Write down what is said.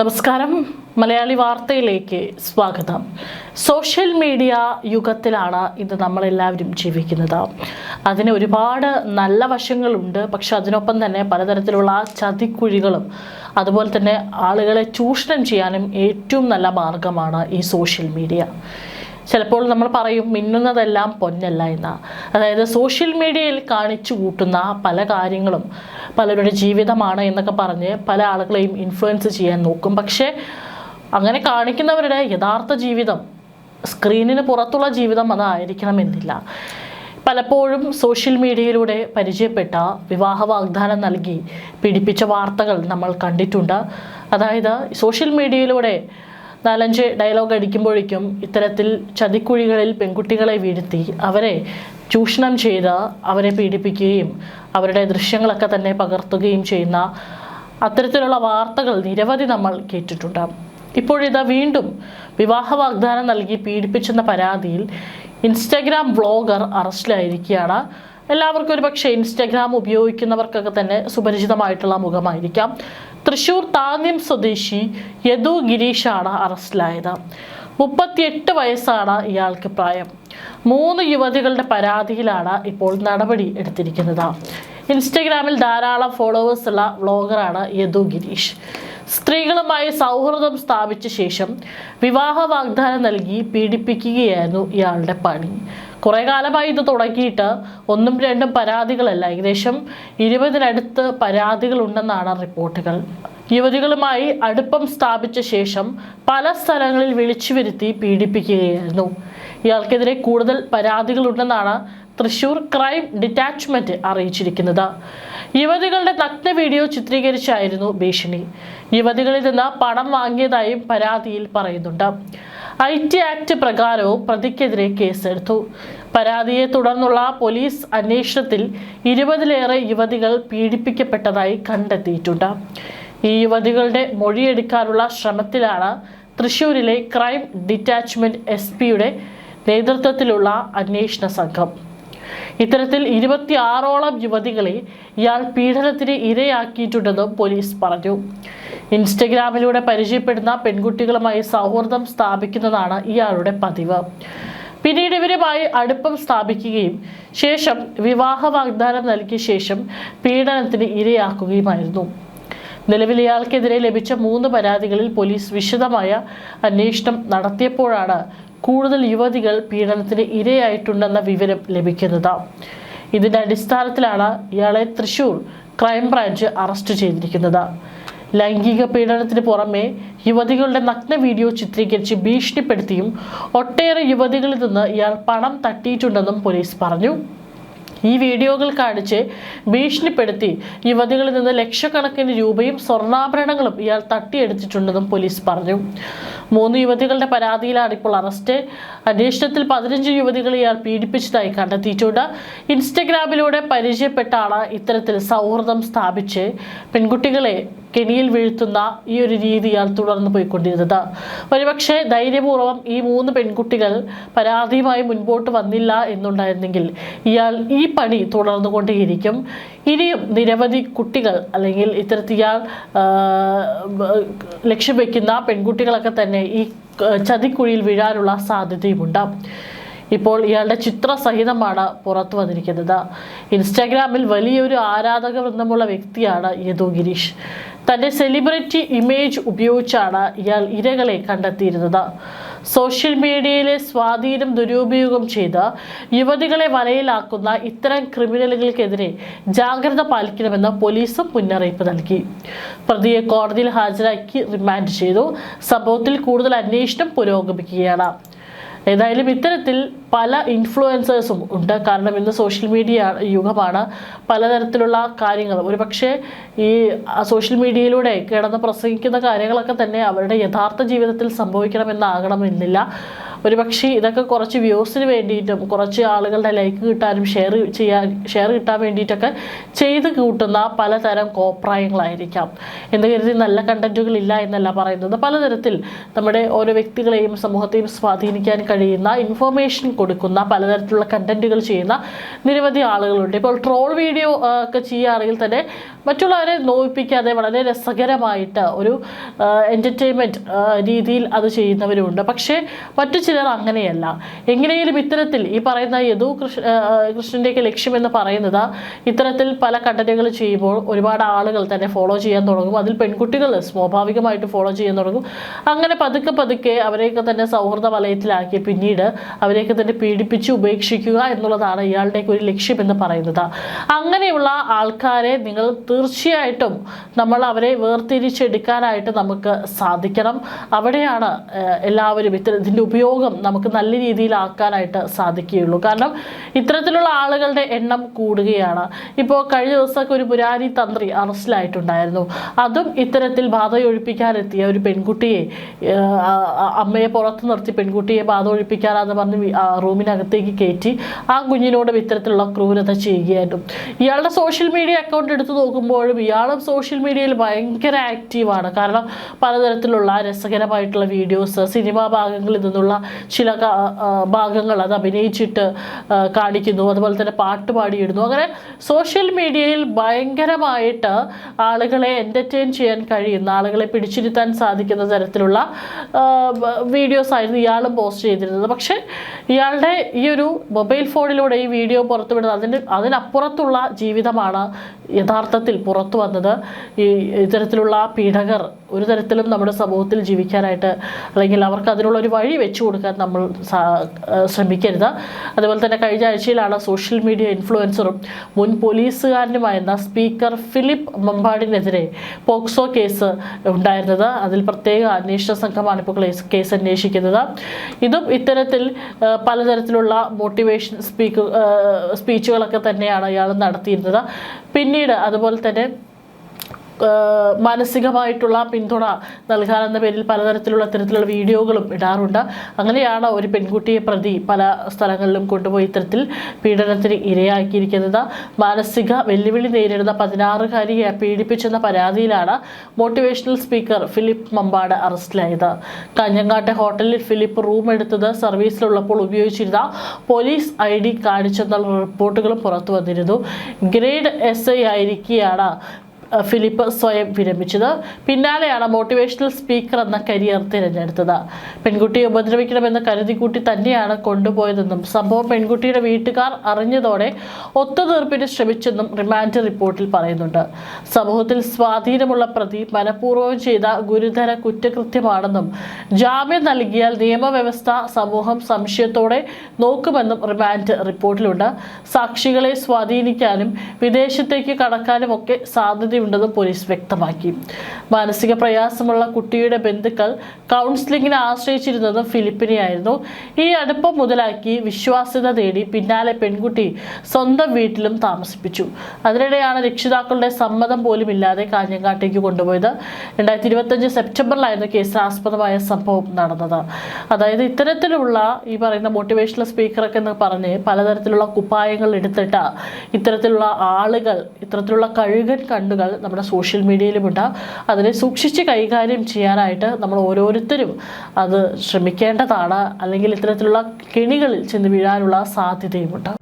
നമസ്കാരം. മലയാളി വാർത്തയിലേക്ക് സ്വാഗതം. സോഷ്യൽ മീഡിയ യുഗത്തിലാണ് ഇന്ന് നമ്മളെല്ലാവരും ജീവിക്കുന്നത്. അതിന് ഒരുപാട് നല്ല വശങ്ങളുണ്ട്. പക്ഷെ അതിനൊപ്പം തന്നെ പലതരത്തിലുള്ള ചതിക്കുഴികളും അതുപോലെ തന്നെ ആളുകളെ ചൂഷണം ചെയ്യാനും ഏറ്റവും നല്ല മാർഗമാണ് ഈ സോഷ്യൽ മീഡിയ. ചിലപ്പോൾ നമ്മൾ പറയും മിന്നുന്നതെല്ലാം പൊന്നല്ല എന്ന്. അതായത് സോഷ്യൽ മീഡിയയിൽ കാണിച്ചു കൂട്ടുന്ന പല കാര്യങ്ങളും പലരുടെ ജീവിതമാണ് എന്നൊക്കെ പറഞ്ഞ് പല ആളുകളെയും ഇൻഫ്ലുവൻസ് ചെയ്യാൻ നോക്കും. പക്ഷേ അങ്ങനെ കാണിക്കുന്നവരുടെ യഥാർത്ഥ ജീവിതം, സ്ക്രീനിന് പുറത്തുള്ള ജീവിതം അതായിരിക്കണമെന്നില്ല. പലപ്പോഴും സോഷ്യൽ മീഡിയയിലൂടെ പരിചയപ്പെട്ട വിവാഹ വാഗ്ദാനം നൽകി പീഡിപ്പിച്ച വാർത്തകൾ നമ്മൾ കണ്ടിട്ടുണ്ട്. അതായത് സോഷ്യൽ മീഡിയയിലൂടെ 4-5 ഡയലോഗ് അടിക്കുമ്പോഴേക്കും ഇത്തരത്തിൽ ചതിക്കുഴികളിൽ പെൺകുട്ടികളെ വീഴ്ത്തി അവരെ ചൂഷണം ചെയ്ത് അവരെ പീഡിപ്പിക്കുകയും അവരുടെ ദൃശ്യങ്ങളൊക്കെ തന്നെ പകർത്തുകയും ചെയ്യുന്ന അത്തരത്തിലുള്ള വാർത്തകൾ നിരവധി നമ്മൾ കേട്ടിട്ടുണ്ട്. ഇപ്പോഴിതാ വീണ്ടും വിവാഹ വാഗ്ദാനം നൽകി പീഡിപ്പിച്ചെന്ന പരാതിയിൽ ഇൻസ്റ്റഗ്രാം വ്ളോഗർ അറസ്റ്റിലായിരിക്കുകയാണ്. എല്ലാവർക്കും ഒരു പക്ഷേ ഇൻസ്റ്റഗ്രാം ഉപയോഗിക്കുന്നവർക്കൊക്കെ തന്നെ സുപരിചിതമായിട്ടുള്ള മുഖമായിരിക്കാം. തൃശൂർ താന്യം സ്വദേശി യദു ഗിരീഷാണ് അറസ്റ്റിലായത്. 38 വയസ്സാണ് ഇയാൾക്ക് പ്രായം. 3 യുവതികളുടെ പരാതിയിലാണ് ഇപ്പോൾ നടപടി എടുത്തിരിക്കുന്നത്. ഇൻസ്റ്റഗ്രാമിൽ ധാരാളം ഫോളോവേഴ്സ് ഉള്ള വ്ളോഗറാണ് യദു ഗിരീഷ്. സ്ത്രീകളുമായി സൗഹൃദം സ്ഥാപിച്ച ശേഷം വിവാഹ വാഗ്ദാനം നൽകി പീഡിപ്പിക്കുകയായിരുന്നു ഇയാളുടെ പണി. കുറേ കാലമായി ഇത് തുടങ്ങിയിട്ട് 1-2 പരാതികളല്ല, ഏകദേശം 20-നടുത്ത് പരാതികളുണ്ടെന്നാണ് റിപ്പോർട്ടുകൾ. യുവതികളുമായി അടുപ്പം സ്ഥാപിച്ച ശേഷം പല സ്ഥലങ്ങളിൽ വിളിച്ചു വരുത്തി പീഡിപ്പിക്കുകയായിരുന്നു. ഇയാൾക്കെതിരെ കൂടുതൽ പരാതികളുണ്ടെന്നാണ് തൃശൂർ ക്രൈം ഡിറ്റാച്ച്മെന്റ് അറിയിച്ചിരിക്കുന്നത്. യുവതികളുടെ നഗ്ന വീഡിയോ ചിത്രീകരിച്ചായിരുന്നു ഭീഷണി. യുവതികളിൽ നിന്ന് പണം വാങ്ങിയതായും പരാതിയിൽ പറയുന്നുണ്ട്. IT ആക്ട് പ്രകാരവും പ്രതിക്കെതിരെ കേസെടുത്തു. പരാതിയെ തുടർന്നുള്ള പോലീസ് അന്വേഷണത്തിൽ 20-ലേറെ യുവതികൾ പീഡിപ്പിക്കപ്പെട്ടതായി കണ്ടെത്തിയിട്ടുണ്ട്. ഈ യുവതികളുടെ മൊഴിയെടുക്കാനുള്ള ശ്രമത്തിലാണ് തൃശൂരിലെ ക്രൈം ഡിറ്റാച്ച്മെന്റ് SP-യുടെ നേതൃത്വത്തിലുള്ള അന്വേഷണ സംഘം. ഇത്തരത്തിൽ 26ഓളം യുവതികളെ ഇയാൾ പീഡനത്തിന് ഇരയാക്കിയിട്ടുണ്ടെന്നും പോലീസ് പറഞ്ഞു. ഇൻസ്റ്റഗ്രാമിലൂടെ പരിചയപ്പെടുന്ന പെൺകുട്ടികളുമായി സൗഹൃദം സ്ഥാപിക്കുന്നതാണ് ഇയാളുടെ പതിവ്. പിന്നീട് ഇവരുമായി അടുപ്പം സ്ഥാപിക്കുകയും ശേഷം വിവാഹ വാഗ്ദാനം നൽകിയ ശേഷം പീഡനത്തിന് ഇരയാക്കുകയുമായിരുന്നു. നിലവിൽ ഇയാൾക്കെതിരെ ലഭിച്ച 3 പരാതികളിൽ പോലീസ് വിശദമായ അന്വേഷണം നടത്തിയപ്പോഴാണ് കൂടുതൽ യുവതികൾ പീഡനത്തിന് ഇരയായിട്ടുണ്ടെന്ന വിവരം ലഭിക്കുന്നത്. ഇതിന്റെ അടിസ്ഥാനത്തിലാണ് ഇയാളെ തൃശൂർ ക്രൈംബ്രാഞ്ച് അറസ്റ്റ് ചെയ്തിരിക്കുന്നത്. ലൈംഗിക പീഡനത്തിന് പുറമെ യുവതികളുടെ നഗ്ന വീഡിയോ ചിത്രീകരിച്ച് ഭീഷണിപ്പെടുത്തിയും ഒട്ടേറെ യുവതികളിൽ നിന്ന് ഇയാൾ പണം തട്ടിയിട്ടുണ്ടെന്നും പോലീസ് പറഞ്ഞു. ഈ വീഡിയോകൾ കാണിച്ച് ഭീഷണിപ്പെടുത്തി യുവതികളിൽ നിന്ന് ലക്ഷക്കണക്കിന് രൂപയും സ്വർണ്ണാഭരണങ്ങളും ഇയാൾ തട്ടിയെടുത്തിട്ടുണ്ടെന്നും പോലീസ് പറഞ്ഞു. 3 യുവതികളുടെ പരാതിയിലാണ് ഇപ്പോൾ അറസ്റ്റ്. അന്വേഷണത്തിൽ 15 യുവതികളെ ഇയാൾ പീഡിപ്പിച്ചതായി കണ്ടെത്തിയിട്ടുണ്ട്. ഇൻസ്റ്റഗ്രാമിലൂടെ പരിചയപ്പെട്ടാണ് ഇത്തരത്തിൽ സൗഹൃദം സ്ഥാപിച്ച് പെൺകുട്ടികളെ കെണിയിൽ വീഴ്ത്തുന്ന ഈ ഒരു രീതി ഇയാൾ തുടർന്ന് പോയിക്കൊണ്ടിരുന്നത്. ഒരുപക്ഷെ ധൈര്യപൂർവ്വം ഈ 3 പെൺകുട്ടികൾ പരാതിയുമായി മുൻപോട്ട് വന്നില്ല എന്നുണ്ടായിരുന്നെങ്കിൽ ഇയാൾ ഈ പണി തുടർന്നുകൊണ്ടേയിരിക്കും. ഇനിയും നിരവധി കുട്ടികൾ അല്ലെങ്കിൽ ഇത്തരത്തിൽ ഇയാൾ ലക്ഷ്യം വയ്ക്കുന്ന പെൺകുട്ടികളൊക്കെ തന്നെ ഈ ചതിക്കുഴിയിൽ വീഴാനുള്ള സാധ്യതയുമുണ്ട്. ഇപ്പോൾ ഇയാളുടെ ചിത്രസഹിതമാണ് പുറത്തു വന്നിരിക്കുന്നത്. ഇൻസ്റ്റാഗ്രാമിൽ വലിയൊരു ആരാധക വൃന്ദമുള്ള വ്യക്തിയാണ് യദു ഗിരീഷ്. തൻ്റെ സെലിബ്രിറ്റി ഇമേജ് ഉപയോഗിച്ചാണ് ഇയാൾ ഇരകളെ കണ്ടെത്തിയിരുന്നത്. സോഷ്യൽ മീഡിയയിലെ സ്വാധീനം ദുരുപയോഗം ചെയ്ത് യുവതികളെ വലയിലാക്കുന്ന ഇത്തരം ക്രിമിനലുകൾക്കെതിരെ ജാഗ്രത പാലിക്കണമെന്ന് പോലീസും മുന്നറിയിപ്പ് നൽകി. പ്രതിയെ കോടതിയിൽ ഹാജരാക്കി റിമാൻഡ് ചെയ്തു. സംഭവത്തിൽ കൂടുതൽ അന്വേഷണം പുരോഗമിക്കുകയാണ്. ഏതായാലും ഇത്തരത്തിൽ പല ഇൻഫ്ലുവൻസേഴ്സും ഉണ്ട്. കാരണം ഇന്ന് സോഷ്യൽ മീഡിയ യുഗമാണ്. പലതരത്തിലുള്ള കാര്യങ്ങൾ ഒരുപക്ഷെ ഈ സോഷ്യൽ മീഡിയയിലൂടെ കിടന്ന് പ്രസംഗിക്കുന്ന കാര്യങ്ങളൊക്കെ തന്നെ അവരുടെ യഥാർത്ഥ ജീവിതത്തിൽ സംഭവിക്കണമെന്നാകണമെന്നില്ല. ഒരുപക്ഷെ ഇതൊക്കെ കുറച്ച് വ്യൂസിന് വേണ്ടിയിട്ടും കുറച്ച് ആളുകളുടെ ലൈക്ക് കിട്ടാനും ഷെയർ കിട്ടാൻ വേണ്ടിയിട്ടൊക്കെ ചെയ്ത് കൂട്ടുന്ന പലതരം കോപ്രായങ്ങളായിരിക്കാം. എന്ന് കരുതി നല്ല കണ്ടന്റുകൾ ഇല്ല എന്നല്ല പറയുന്നത്. പലതരത്തിൽ നമ്മുടെ ഓരോ വ്യക്തികളെയും സമൂഹത്തെയും സ്വാധീനിക്കാൻ കഴിയുന്ന ഇൻഫോർമേഷൻ കൊടുക്കുന്ന പലതരത്തിലുള്ള കണ്ടന്റുകൾ ചെയ്യുന്ന നിരവധി ആളുകളുണ്ട്. ഇപ്പോൾ ട്രോൾ വീഡിയോ ഒക്കെ ചെയ്യുകയാണെങ്കിൽ തന്നെ മറ്റുള്ളവരെ നോവിപ്പിക്കാതെ വളരെ രസകരമായിട്ട് ഒരു എൻ്റർടൈൻമെൻറ്റ് രീതിയിൽ അത് ചെയ്യുന്നവരുമുണ്ട്. പക്ഷേ മറ്റു ചിലർ അങ്ങനെയല്ല. എങ്ങനെയും ഇത്തരത്തിൽ ഈ പറയുന്ന കൃഷ്ണൻ്റെയൊക്കെ ലക്ഷ്യമെന്ന് പറയുന്നത് ഇത്തരത്തിൽ പല കണ്ടന്റുകൾ ചെയ്യുമ്പോൾ ഒരുപാട് ആളുകൾ തന്നെ ഫോളോ ചെയ്യാൻ തുടങ്ങും. അതിൽ പെൺകുട്ടികൾ സ്വാഭാവികമായിട്ട് ഫോളോ ചെയ്യാൻ തുടങ്ങും. അങ്ങനെ പതുക്കെ അവരെയൊക്കെ തന്നെ സൗഹൃദ വലയത്തിലാക്കി പിന്നീട് അവരെയൊക്കെ തന്നെ പീഡിപ്പിച്ച് ഉപേക്ഷിക്കുക എന്നുള്ളതാണ് ഇയാളുടെയൊക്കെ ഒരു ലക്ഷ്യമെന്ന് പറയുന്നത്. അങ്ങനെയുള്ള ആൾക്കാരെ നിങ്ങൾ തീർച്ചയായിട്ടും നമ്മൾ അവരെ വേർതിരിച്ചെടുക്കാനായിട്ട് നമുക്ക് സാധിക്കണം. അവിടെയാണ് എല്ലാവരും ഇതിൻ്റെ ഉപയോഗം നമുക്ക് നല്ല രീതിയിലാക്കാനായിട്ട് സാധിക്കുകയുള്ളൂ. കാരണം ഇത്തരത്തിലുള്ള ആളുകളുടെ എണ്ണം കൂടുകയാണ്. ഇപ്പോൾ കഴിഞ്ഞ ദിവസമൊക്കെ ഒരു പുരാരി തന്ത്രി അറസ്റ്റിലായിട്ടുണ്ടായിരുന്നു. അതും ഇത്തരത്തിൽ ബാധ ഒഴിപ്പിക്കാനെത്തിയ ഒരു പെൺകുട്ടിയെ, അമ്മയെ പുറത്ത് നിർത്തി പെൺകുട്ടിയെ ബാധ ഒഴിപ്പിക്കാനാന്ന് പറഞ്ഞ് റൂമിനകത്തേക്ക് കയറ്റി ആ കുഞ്ഞിനോടും ഇത്തരത്തിലുള്ള ക്രൂരത ചെയ്യുകയായിരുന്നു. ഇയാളുടെ സോഷ്യൽ മീഡിയ അക്കൗണ്ട് എടുത്ത് നോക്കുമ്പോഴും ഇയാളും സോഷ്യൽ മീഡിയയിൽ ഭയങ്കര ആക്റ്റീവാണ്. കാരണം പലതരത്തിലുള്ള രസകരമായിട്ടുള്ള വീഡിയോസ്, സിനിമാ ഭാഗങ്ങളിൽ നിന്നുള്ള ചില ഭാഗങ്ങൾ അത് അഭിനയിച്ചിട്ട് കാണിക്കുന്നു. അതുപോലെ തന്നെ പാട്ട് പാടിയിടുന്നു. അങ്ങനെ സോഷ്യൽ മീഡിയയിൽ ഭയങ്കരമായിട്ട് ആളുകളെ എൻ്റർടൈൻ ചെയ്യാൻ കഴിയുന്ന, ആളുകളെ പിടിച്ചിരുത്താൻ സാധിക്കുന്ന തരത്തിലുള്ള വീഡിയോസ് ആയിരുന്നു ഇയാളും പോസ്റ്റ് ചെയ്തിരുന്നത്. പക്ഷേ ഇയാളുടെ ഈ ഒരു മൊബൈൽ ഫോണിലൂടെ ഈ വീഡിയോ പുറത്തുവിടുന്നത് അതിനപ്പുറത്തുള്ള ജീവിതമാണ് യഥാർത്ഥത്തിൽ പുറത്തു വന്നത്. ഈ ഇത്തരത്തിലുള്ള പീഡകർ ഒരു തരത്തിലും നമ്മുടെ സമൂഹത്തിൽ ജീവിക്കാനായിട്ട്, അല്ലെങ്കിൽ അവർക്ക് അതിനുള്ള ഒരു വഴി വെച്ചു കൊടുക്കാൻ നമ്മൾ ശ്രമിക്കരുത്. അതുപോലെ തന്നെ കഴിഞ്ഞ ആഴ്ചയിലാണ് സോഷ്യൽ മീഡിയ ഇൻഫ്ലുവൻസറും മുൻ പോലീസുകാരനുമായിരുന്ന സ്പീക്കർ ഫിലിപ്പ് മമ്പാടിനെതിരെ പോക്സോ കേസ് ഉണ്ടായിരുന്നത്. അതിൽ പ്രത്യേക അന്വേഷണ സംഘമാണ് ഇപ്പോൾ കേസ് അന്വേഷിക്കുന്നത്. ഇതും ഇത്തരത്തിൽ പലതരത്തിലുള്ള മോട്ടിവേഷൻ സ്പീച്ചുകളൊക്കെ തന്നെയാണ് ഇയാൾ നടത്തിയിരുന്നത്. പിന്നീട് അതുപോലെ തന്നെ മാനസികമായിട്ടുള്ള പിന്തുണ നൽകാനെന്ന പേരിൽ പലതരത്തിലുള്ള ഇത്തരത്തിലുള്ള വീഡിയോകളും ഇടാറുണ്ട്. അങ്ങനെയാണ് ഒരു പെൺകുട്ടിയെ പ്രതി പല സ്ഥലങ്ങളിലും കൊണ്ടുപോയി ഇത്തരത്തിൽ പീഡനത്തിന് ഇരയാക്കിയിരിക്കുന്നത്. മാനസിക വെല്ലുവിളി നേരിടുന്ന 16-കാരിയെ പീഡിപ്പിച്ചെന്ന പരാതിയിലാണ് മോട്ടിവേഷണൽ സ്പീക്കർ ഫിലിപ്പ് മമ്പാട് അറസ്റ്റിലായത്. കാഞ്ഞങ്ങാട്ടെ ഹോട്ടലിൽ ഫിലിപ്പ് റൂം എടുത്തത് സർവീസിലുള്ളപ്പോൾ ഉപയോഗിച്ചിരുന്ന പോലീസ് ID കാണിച്ചെന്നുള്ള റിപ്പോർട്ടുകളും പുറത്തു വന്നിരുന്നു. ഗ്രേഡ് SI ആയിരിക്കെയാണ് ഫിലിപ്പ് സ്വയം വിരമിച്ചത്. പിന്നാലെയാണ് മോട്ടിവേഷണൽ സ്പീക്കർ എന്ന കരിയർ തിരഞ്ഞെടുത്തത്. പെൺകുട്ടിയെ ഉപദ്രവിക്കണമെന്ന് കരുതിക്കൂട്ടി തന്നെയാണ് കൊണ്ടുപോയതെന്നും സംഭവം പെൺകുട്ടിയുടെ വീട്ടുകാർ അറിഞ്ഞതോടെ ഒത്തുതീർപ്പിന് ശ്രമിച്ചെന്നും റിമാൻഡ് റിപ്പോർട്ടിൽ പറയുന്നുണ്ട്. സമൂഹത്തിൽ സ്വാധീനമുള്ള പ്രതി മനഃപൂർവ്വം ചെയ്ത ഗുരുതര കുറ്റകൃത്യമാണെന്നും ജാമ്യം നൽകിയാൽ നിയമവ്യവസ്ഥ സമൂഹം സംശയത്തോടെ നോക്കുമെന്നും റിമാൻഡ് റിപ്പോർട്ടിലുണ്ട്. സാക്ഷികളെ സ്വാധീനിക്കാനും വിദേശത്തേക്ക് കടക്കാനും ഒക്കെ സാധ്യത ഉണ്ടെന്നും പോലീസ് വ്യക്തമാക്കി. മാനസിക പ്രയാസമുള്ള കുട്ടിയുടെ ബന്ധുക്കൾ കൗൺസിലിംഗിനെ ആശ്രയിച്ചിരുന്നതും ഫിലിപ്പിനെയായിരുന്നു. ഈ അടുപ്പം മുതലാക്കി വിശ്വാസ്യത നേടി പിന്നാലെ പെൺകുട്ടി സ്വന്തം വീട്ടിലും താമസിപ്പിച്ചു. അതിനിടെയാണ് രക്ഷിതാക്കളുടെ സമ്മതം പോലും ഇല്ലാതെ കാഞ്ഞങ്ങാട്ടേക്ക് കൊണ്ടുപോയത്. 2025 സെപ്റ്റംബറിലായിരുന്നു കേസിനാസ്പദമായ സംഭവം നടന്നത്. അതായത് ഇത്തരത്തിലുള്ള ഈ പറയുന്ന മോട്ടിവേഷണൽ സ്പീക്കറൊക്കെ എന്ന് പറഞ്ഞ് പലതരത്തിലുള്ള കുപ്പായങ്ങൾ എടുത്തിട്ട് ഇത്തരത്തിലുള്ള ആളുകൾ, ഇത്തരത്തിലുള്ള കഴുകൻ കണ്ണുകൾ നമ്മുടെ സോഷ്യൽ മീഡിയയിലുമുണ്ട്. അതിനെ സൂക്ഷിച്ച് കൈകാര്യം ചെയ്യാനായിട്ട് നമ്മൾ ഓരോരുത്തരും അത് ശ്രമിക്കേണ്ടതാണ്. അല്ലെങ്കിൽ ഇത്തരത്തിലുള്ള കെണികളിൽ ചെന്ന് വീഴാനുള്ള സാധ്യതയുമുണ്ട്.